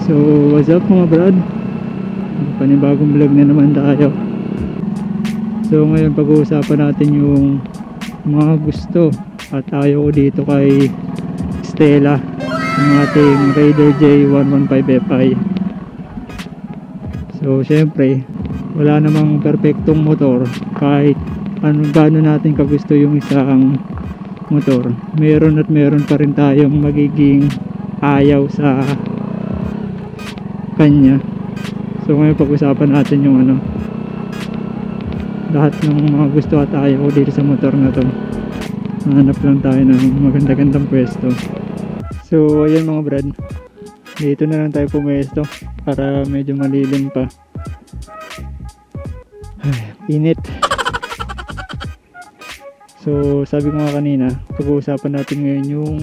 So what's up mga brad, panibagong vlog na naman tayo. So ngayon pag-uusapan natin yung mga gusto at ayaw ko dito kay Stella, yung ating Raider J115Fi. So syempre wala namang perfectong motor, kahit gaano natin kagusto yung isang motor, meron at meron pa rin tayong magiging ayaw sa kanya. So ngayon pag-usapan natin yung lahat ng mga gusto at ayaw dito sa motor na to. Hanap lang tayo ng maganda-gandang pwesto. So ayan mga brad, dito na lang tayo pumwesto para medyo malilim pa. Ay, init. So sabi ko nga kanina, pag-uusapan natin ngayon yung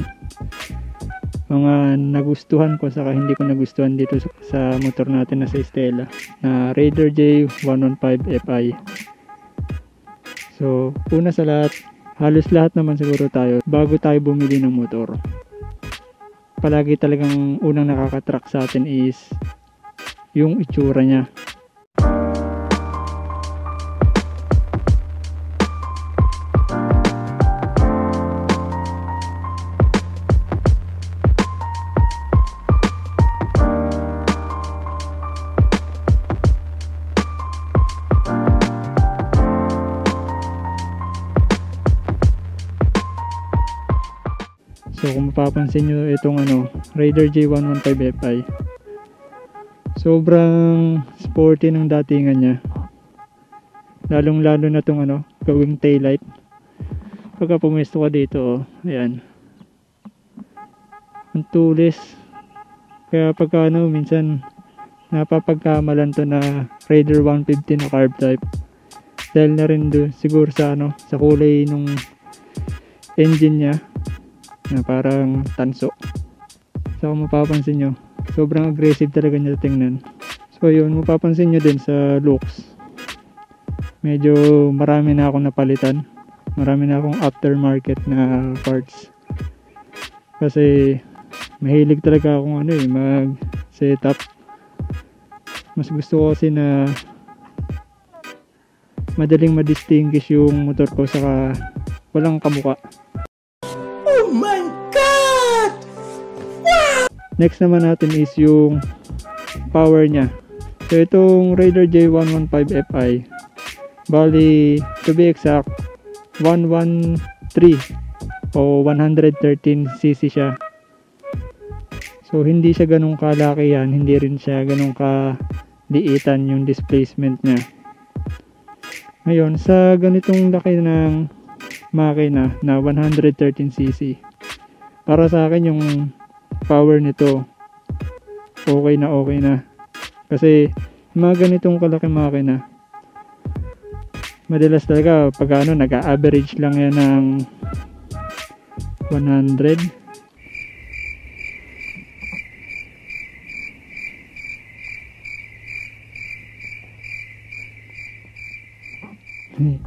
mga nagustuhan ko saka hindi ko nagustuhan dito sa motor natin na sa Stella na Raider J115Fi. So una sa lahat, halos lahat naman siguro tayo bago tayo bumili ng motor, palagi talagang unang nakakatrack sa atin is yung itsura niya. So kung mapapansin nyo itong Raider J115Fi, sobrang sporty ng datingan niya, lalong lalo na itong gawing taillight. Pagka pumesto ka dito, ayan, ang tulis. Kaya pagka minsan napapagkamalan to na Raider 150 na carb type, dahil na rin doon siguro sa sa kulay nung engine niya na parang tanso. So kung mapapansin nyo, sobrang aggressive talaga niya tingnan. So yun, mapapansin nyo din sa looks, medyo marami na akong napalitan, marami na akong aftermarket na parts, kasi mahilig talaga akong mag setup. Mas gusto ko kasi na madaling ma-distinguish yung motor ko saka walang kamuka. Oh my God! Wow! Next naman natin is yung power niya. So itong Raider J115Fi, bali to be exact 113 o 113cc siya. So hindi siya ganun kalaki yan, hindi rin siya ganun kaliitan yung displacement niya. Ngayon sa ganitong laki ng makina na 113cc, para sa akin yung power nito okay na, kasi mga ganitong kalaki makina madalas talaga pag nag-average lang yan ng 100.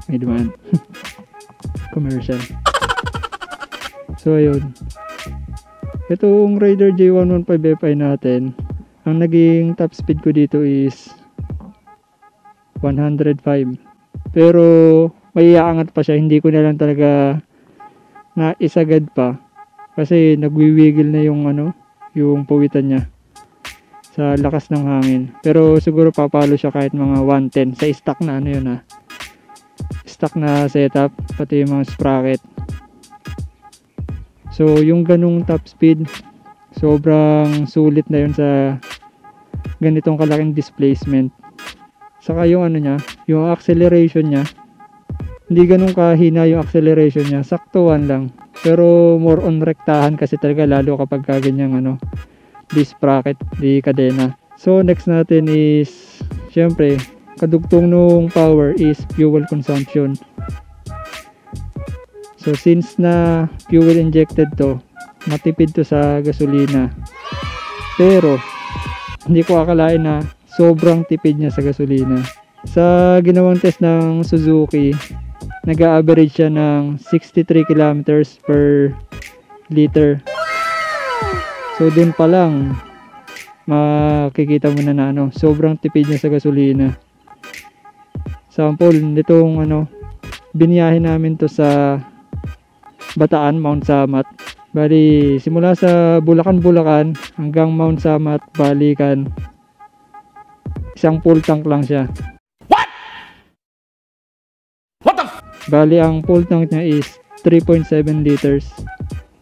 May dumaan. Commercial. So ayun, itong Raider J115Fi natin, ang naging top speed ko dito is 105, pero may aangat pa siya. Hindi ko na lang talaga naisagad pa kasi nagwiwigil na yung yung puwitan niya sa lakas ng hangin. Pero siguro papalo siya kahit mga 110 sa stock na stock na setup, pati yung mga sprocket. So yung ganung top speed, sobrang sulit na yun sa ganitong kalaking displacement. Saka yung niya, yung acceleration niya, hindi ganun kahina yung acceleration niya, saktuhan lang. Pero more on rektahan kasi talaga, lalo kapag ganyang di sprocket, di kadena. So next natin is, syempre kadugtong nung power is fuel consumption. So since na fuel injected to, matipid to sa gasolina. Pero hindi ko akalain na sobrang tipid niya sa gasolina. Sa ginawang test ng Suzuki, nag-average siya ng 63 kilometers per liter. So dun pa lang makikita mo na ano, sobrang tipid niya sa gasolina. Sample nitong ano, biniyahe namin to sa Bataan, Mount Samat. Bali, simula sa Bulacan hanggang Mount Samat, balikan. Isang full tank lang siya. What the Bali, ang full tank niya is 3.7 liters.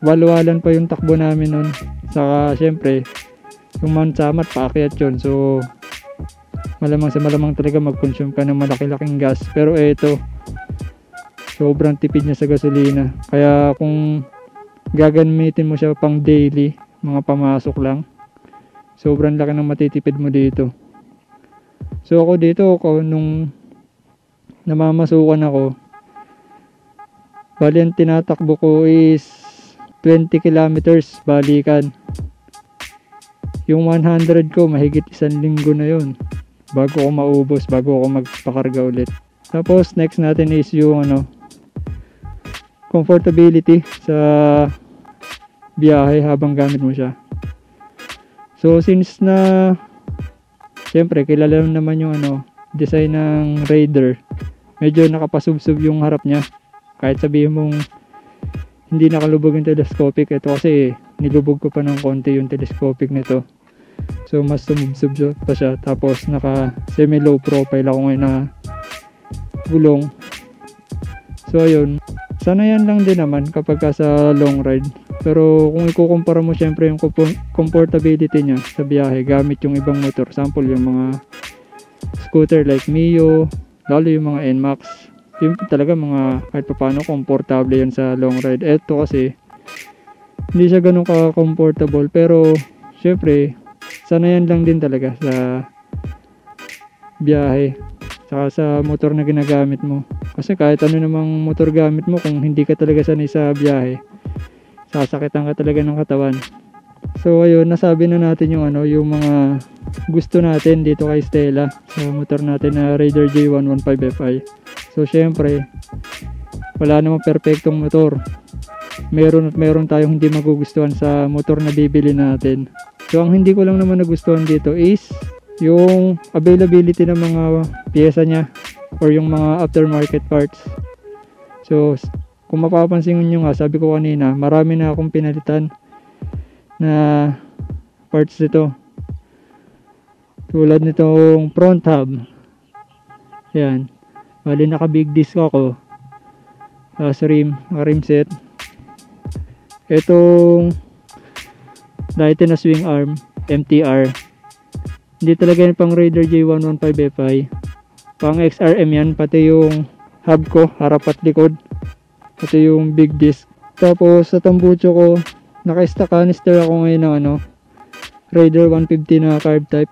Walwalan pa yung takbo namin nun. Saka, syempre, yung Mount Samat, paakyat yun. So, malamang sa malamang talaga mag-consume ka ng malaki-laking gas. Pero eto, sobrang tipid niya sa gasolina. Kaya kung gagamitin mo siya pang daily, mga pamasok lang, sobrang laki ng matitipid mo dito. So ako dito, nung namamasukan ako, bali ang tinatakbo ko is 20 kilometers balikan. Yung 100 ko, mahigit 1 linggo na yun bago ako maubos, bago ako magpakarga ulit. Tapos next natin is yung ano, comfortability sa biyahe habang gamit mo siya. So since na syempre kilala naman yung ano, design ng Raider, medyo nakapasubsob yung harap niya. Kahit sabihin mong hindi nakalubog yung telescopic, ito kasi nilubog ko pa ng konti yung telescopic nito. So mas sumubsob pa siya. Tapos naka semi low profile ako ngayon na gulong. So ayun, sana yan lang din naman kapag sa long ride. Pero kung ikukumpara mo syempre yung comfortability niya sa biyahe gamit yung ibang motor, sample yung mga scooter like Mio, lalo yung mga NMAX, yung talaga mga kahit pa paano komportable yan sa long ride. Eto kasi hindi siya ganun ka comfortable, pero syempre sana yan lang din talaga sa biyahe saka sa motor na ginagamit mo. Kasi kahit ano namang motor gamit mo, kung hindi ka talaga sanay sa biyahe, sasakitan ka talaga ng katawan. So ayun, nasabi na natin yung ano, yung mga gusto natin dito kay Stella sa motor natin na Raider J115Fi. So syempre, wala namang perfectong motor. Meron at meron tayong hindi magugustuhan sa motor na bibili natin. So ang hindi ko lang naman nagustuhan dito is yung availability ng mga pyesa niya or yung mga aftermarket parts. So kung mapapansin nyo nga, sabi ko kanina, marami na akong pinalitan na parts nito. Tulad nitong front hub. Yan. Bali naka big disc ako. Sa rim, rim set. Itong dahito na swing arm, MTR. Hindi talaga yan pang Raider J115Fi. Pang XRM yan, pati yung hub ko, harap at likod. Pati yung big disc. Tapos sa tambucho ko, naka-stock canister ako ngayon ng ano, Raider 150 na carb type,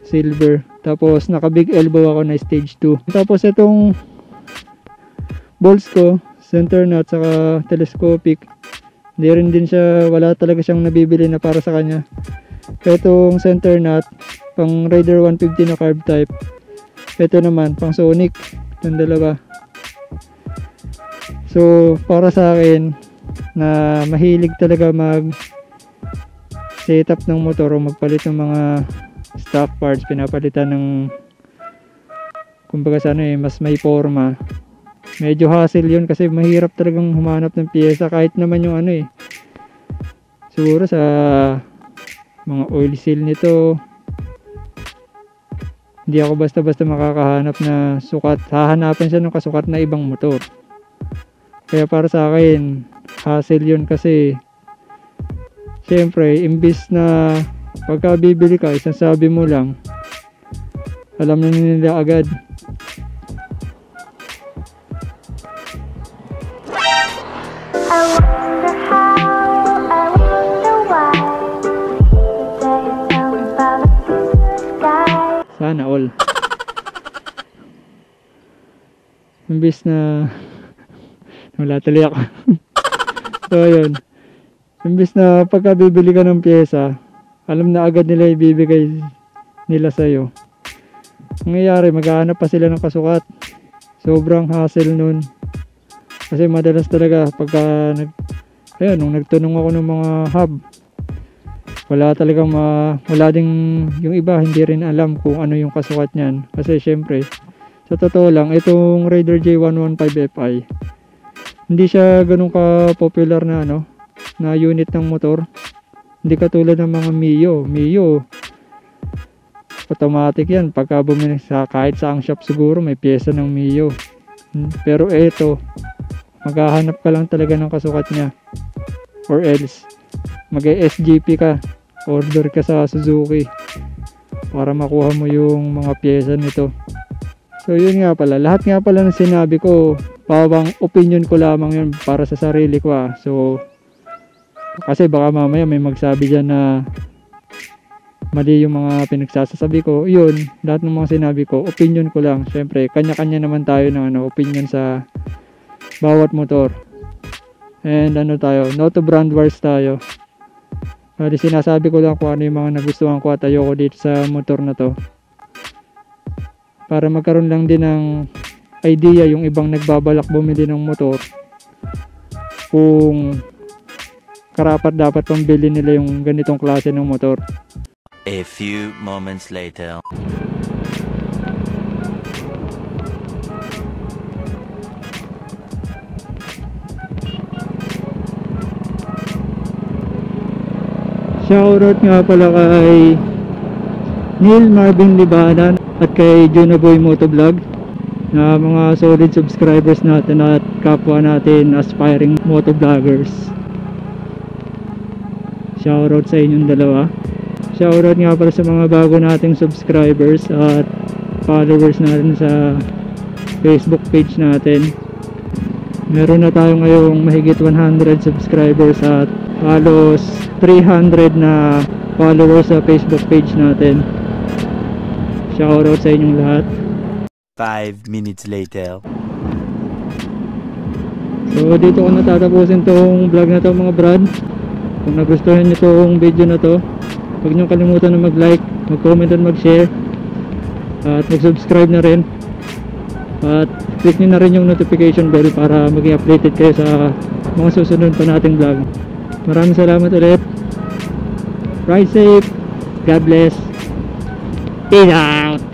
silver. Tapos naka big elbow ako na stage 2. Tapos itong bolts ko, center nut saka telescopic, hindi rin din siya, wala talaga siyang nabibili na para sa kanya. Itong center nut, pang Raider 150 na carb type. Ito naman, pang Sonic, yung dalawa. So para sa akin na mahilig talaga mag setup ng motor o magpalit ng mga stock parts, pinapalitan ng kumbaga sa ano mas may forma, medyo hassle yun kasi mahirap talagang humanap ng pyesa. Kahit naman yung ano siguro sa mga oil seal nito, hindi ako basta-basta makakahanap na sukat, hahanapan siya ng kasukat na ibang motor. Kaya para sa akin hassle yun kasi siyempre imbis na pagka bibili ka, isang sabi mo lang, alam na nila agad. Sana all. Imbis na wala tuloy ako. So yun, imbis na pagka bibili ka ng pyesa, alam na agad nila ibibigay nila sa'yo, nangyayari maghahanap pa sila ng kasukat. Sobrang hassle nun kasi madalas talaga pagka nung nagtanong ako ng mga hub, Wala talagang wala ding yung iba hindi rin alam kung ano yung kasukat niyan. Kasi syempre, sa totoo lang, itong Raider J115 Fi, hindi siya ganun ka popular na na unit ng motor. Hindi katulad ng mga Mio, automatic yan. Pagka bumili sa kahit saang shop siguro may pyesa ng Mio. Pero ito, maghahanap ka lang talaga ng kasukat niya. Or else, mag-SGP ka. Order ka sa Suzuki para makuha mo yung mga pyesa nito. So yun nga pala, lahat nga pala ng sinabi ko, parang opinion ko lamang yun para sa sarili ko So kasi baka mamaya may magsabi dyan na mali yung mga pinagsasabi ko. Yun, lahat ng mga sinabi ko, opinion ko lang. Syempre, kanya-kanya naman tayo ng opinion sa bawat motor. And tayo, no to brand wars tayo. Sinasabi ko lang kung ano yung mga nagustuhan ko at ayoko dito sa motor na to. Para magkaroon lang din ng idea yung ibang nagbabalak bumili ng motor. Kung karapat dapat pang bilhin nila yung ganitong klase ng motor. A few moments later. Shoutout nga pala kay Neil Marvin Libanan at kay Junaboy Motovlog na mga solid subscribers natin at kapwa natin aspiring motovloggers. Shoutout sa inyong dalawa. Shoutout nga pala sa mga bago nating subscribers at followers natin sa Facebook page natin. Meron na tayo ngayong mahigit 100 subscribers at halos 300 na followers sa Facebook page natin. Shoutout sa inyong lahat. 5 minutes later. So dito ko natatapusin tong vlog na to mga brad. Kung nagustuhan nyo tong video na to, huwag nyo kalimutan na mag-like, mag-comment at mag-share at mag-subscribe na rin. At click nyo na rin yung notification bell para maging updated kayo sa mga susunod pa nating vlog. Maraming salamat ulit. Ride safe. God bless. Peace out.